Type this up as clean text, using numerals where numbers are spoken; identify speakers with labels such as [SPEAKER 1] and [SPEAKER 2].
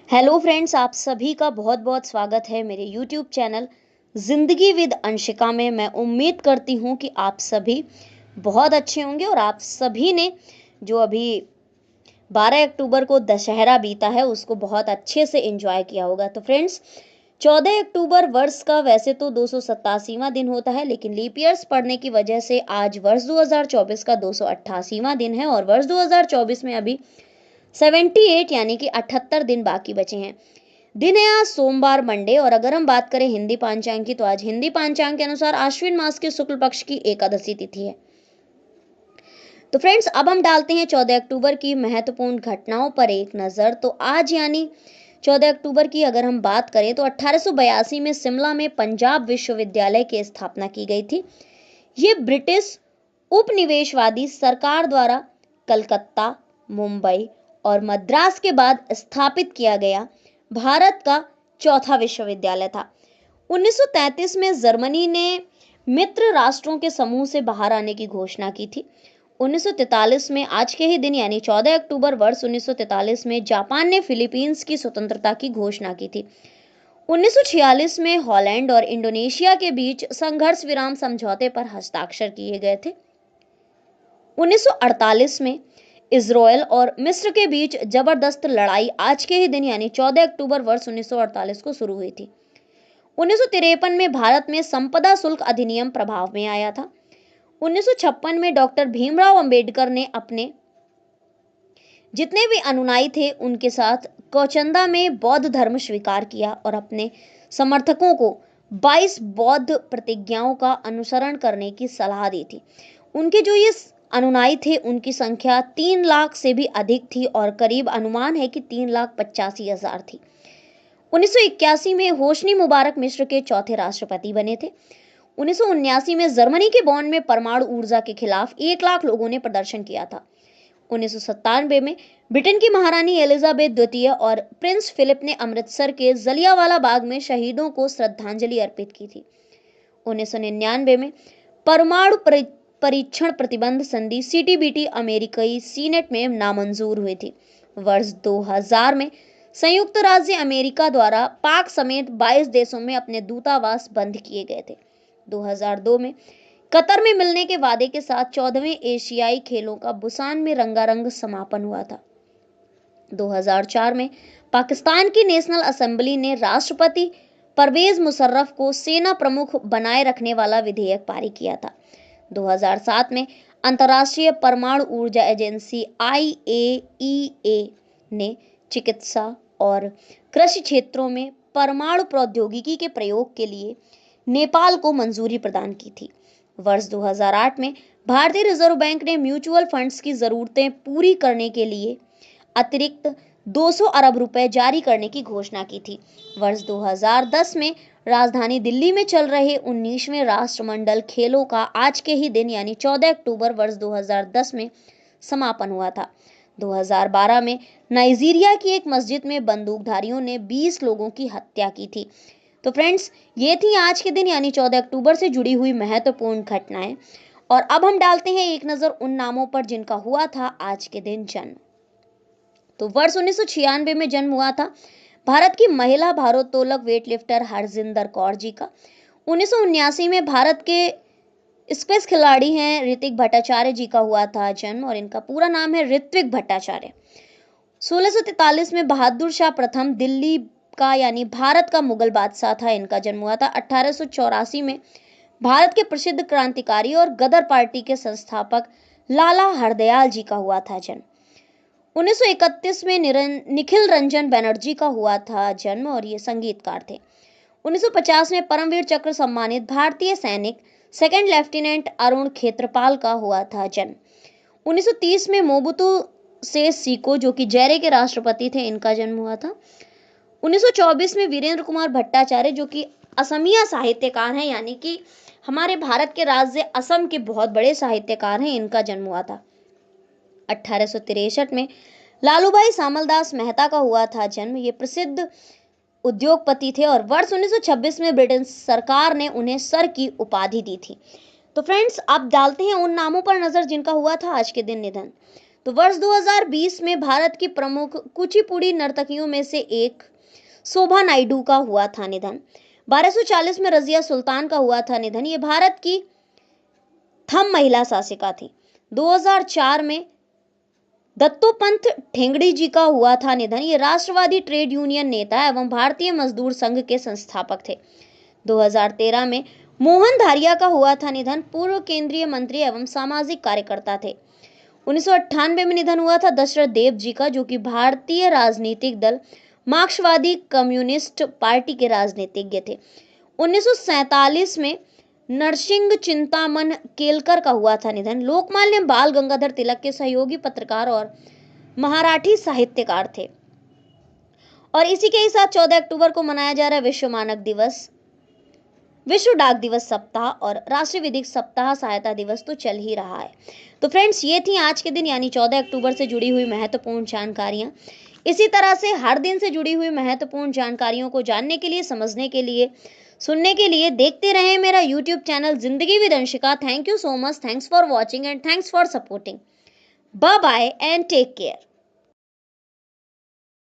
[SPEAKER 1] Hello friends, आप सभी का बहुत बहुत स्वागत है मेरे यूट्यूब चैनल ज़िंदगी विद अंशिका में। मैं उम्मीद करती हूँ कि आप सभी बहुत अच्छे होंगे और आप सभी ने जो अभी 12 अक्टूबर को दशहरा बीता है उसको बहुत अच्छे से एंजॉय किया होगा। तो फ्रेंड्स, 14 अक्टूबर वर्ष का वैसे तो 287वां दिन होता है, लेकिन लीप ईयर्स पड़ने की वजह से आज वर्ष 2024 का 288वां दिन है और वर्ष 2024 में अभी 78 यानी कि 78 दिन बाकी बचे हैं। दिन है आज सोमवार मंडे, और अगर हम बात करें हिंदी पांचांग की तो आज हिंदी पांचांग के अनुसार आश्विन मास के शुक्ल पक्ष की एकादशी तिथि है। तो फ्रेंड्स, अब हम डालते हैं 14 अक्टूबर की महत्वपूर्ण घटनाओं पर एक नजर। तो आज यानी 14 अक्टूबर की अगर हम बात करें तो 1882 में शिमला में पंजाब विश्वविद्यालय की स्थापना की गई थी। ये ब्रिटिश उपनिवेशवादी सरकार द्वारा कलकत्ता, मुंबई और मद्रास के बाद स्थापित किया गया भारत का चौथा विश्वविद्यालय था। 1933 में जर्मनी ने मित्र राष्ट्रों के समूह से बाहर आने की घोषणा की थी। 1943 में आज के ही दिन यानी 14 अक्टूबर वर्ष 1943 में जापान ने फिलीपींस की स्वतंत्रता की घोषणा की थी। 1946 में हॉलैंड और इंडोनेशिया के बीच संघर्ष विराम समझौते पर हस्ताक्षर किए गए थे। 1948 में इजरायल और मिस्र के बीच जबरदस्त लड़ाई आज के ही दिन यानी 14 अक्टूबर वर्ष 1948 को शुरू हुई थी। 1953 में भारत में संपदा शुल्क अधिनियम प्रभाव में आया था। 1956 में डॉक्टर भीमराव अंबेडकर ने अपने जितने भी अनुयायी थे उनके साथ कोचंदा में बौद्ध धर्म स्वीकार किया और अपने समर्थकों को 22 बौद्ध प्रतिज्ञाओं का अनुसरण करने की सलाह दी थी। उनके जो ये अनुयायी थे उनकी संख्या 3 लाख से भी अधिक थी और करीब अनुमान है कि 3,85,000 थी। 1981 में होस्नी मुबारक मिस्र के चौथे राष्ट्रपति बने थे। 1979 में जर्मनी के बॉन में परमाणु ऊर्जा के खिलाफ 1 लाख लोगों ने प्रदर्शन किया था। 1997 में ब्रिटेन की महारानी एलिजाबेथ द्वितीय और प्रिंस फिलिप ने अमृतसर के जलियांवाला बाग में शहीदों को श्रद्धांजलि अर्पित की थी। 1999 में परमाणु परीक्षण प्रतिबंध संधि सीटीबीटी अमेरिकी सीनेट में नामंजूर हुई थी। वर्ष 2000 में संयुक्त राज्य अमेरिका द्वारा पाक समेत 22 देशों में अपने दूतावास बंद किए गए थे। 2002 में कतर में मिलने के वादे के साथ 14वें एशियाई खेलों का बुसान में रंगारंग समापन हुआ था। 2004 में पाकिस्तान की नेशनल असेंबली ने राष्ट्रपति परवेज मुशर्रफ को सेना प्रमुख बनाए रखने वाला विधेयक पारित किया था। 2007 में अंतर्राष्ट्रीय परमाणु ऊर्जा एजेंसी IAEA ने चिकित्सा और कृषि क्षेत्रों में परमाणु प्रौद्योगिकी के प्रयोग के लिए नेपाल को मंजूरी प्रदान की थी। वर्ष 2008 में भारतीय रिजर्व बैंक ने म्यूचुअल फंड्स की जरूरतें पूरी करने के लिए अतिरिक्त 200 अरब रुपए जारी करने की घोषणा की थी। वर्ष 2010 में राजधानी दिल्ली में चल रहे 19वें राष्ट्रमंडल खेलों का आज के ही दिन यानी 14 अक्टूबर वर्ष 2010 में समापन हुआ था। 2012 में नाइजीरिया की एक मस्जिद में बंदूकधारियों ने 20 लोगों की हत्या की थी। तो फ्रेंड्स, ये थी आज के दिन यानी 14 अक्टूबर से जुड़ी हुई महत्वपूर्ण घटनाएं। और अब हम डालते हैं एक नजर उन नामों पर जिनका हुआ था आज के दिन जन्म। तो वर्ष 1996 में जन्म हुआ था भारत की महिला भारोत्तोलक वेटलिफ्टर हरजिंदर कौर जी का। 1979 में भारत के स्क्वैश खिलाड़ी हैं ऋतिक भट्टाचार्य जी का हुआ था जन्म, और इनका पूरा नाम है ऋत्विक भट्टाचार्य। 1643 में बहादुर शाह प्रथम दिल्ली का यानी भारत का मुगल बादशाह था, इनका जन्म हुआ था। 1884 में भारत के प्रसिद्ध क्रांतिकारी और गदर पार्टी के संस्थापक लाला हरदयाल जी का हुआ था जन्म। 1931 में निखिल रंजन बनर्जी का हुआ था जन्म, और ये संगीतकार थे। 1950 में परमवीर चक्र सम्मानित भारतीय सैनिक सेकंड लेफ्टिनेंट अरुण खेत्रपाल का हुआ था जन्म। 1930 में मोबुतु सेसे सीको जो कि जायरे के राष्ट्रपति थे, इनका जन्म हुआ था। 1924 में वीरेंद्र कुमार भट्टाचार्य जो कि असमिया साहित्यकार हैं, यानी कि हमारे भारत के राज्य असम के बहुत बड़े साहित्यकार हैं, इनका जन्म हुआ था। 1863 में लालूभाई सामलदास मेहता का हुआ था जन्म, ये प्रसिद्ध उद्योगपति थे, और वर्ष 1926 में ब्रिटेन सरकार ने उन्हें सर की उपाधि दी थी। तो फ्रेंड्स, अब डालते हैं उन नामों पर नजर जिनका हुआ था आज के दिन निधन। तो वर्ष 2020 में भारत की प्रमुख कुचिपुड़ी नर्तकियों में से एक शोभा नायडू का हुआ था निधन। 1240 में रजिया सुल्तान का हुआ था निधन। ये भारत की थम महिला शासिका थी। 2004 में दत्तोपंत ठेंगड़ी जी का हुआ था निधन। ये राष्ट्रवादी ट्रेड यूनियन नेता एवं भारतीय मजदूर संघ के संस्थापक थे। 2013 में मोहन धारिया का हुआ था निधन। पूर्व केंद्रीय मंत्री एवं सामाजिक कार्यकर्ता थे। 1998 में निधन हुआ था दशरथ देव जी का, जो कि भारतीय राजनीतिक दल मार्क्सवादी कम्युनिस्ट पार्टी के राजनीतिज्ञ थे। 1947 में नरसिंह चिंतामन केलकर का हुआ था निधन। लोकमान्य बाल गंगाधर तिलक के सहयोगी पत्रकार और मराठी साहित्यकार थे। और इसी के ही साथ 14 अक्टूबर को मनाया जा रहा है विश्व मानक दिवस, विश्व डाक दिवस सप्ताह और राष्ट्रीय विधिक सप्ताह सहायता दिवस तो चल ही रहा है। तो फ्रेंड्स, ये थी आज के दिन यानी 14 अक्टूबर से जुड़ी हुई महत्वपूर्ण जानकारियां। इसी तरह से हर दिन से जुड़ी हुई महत्वपूर्ण जानकारियों को जानने के लिए, समझने के लिए, सुनने के लिए देखते रहें मेरा YouTube channel Zindagi with Anshika. Thank you so much, thanks for watching and thanks for supporting. Bye bye and take care.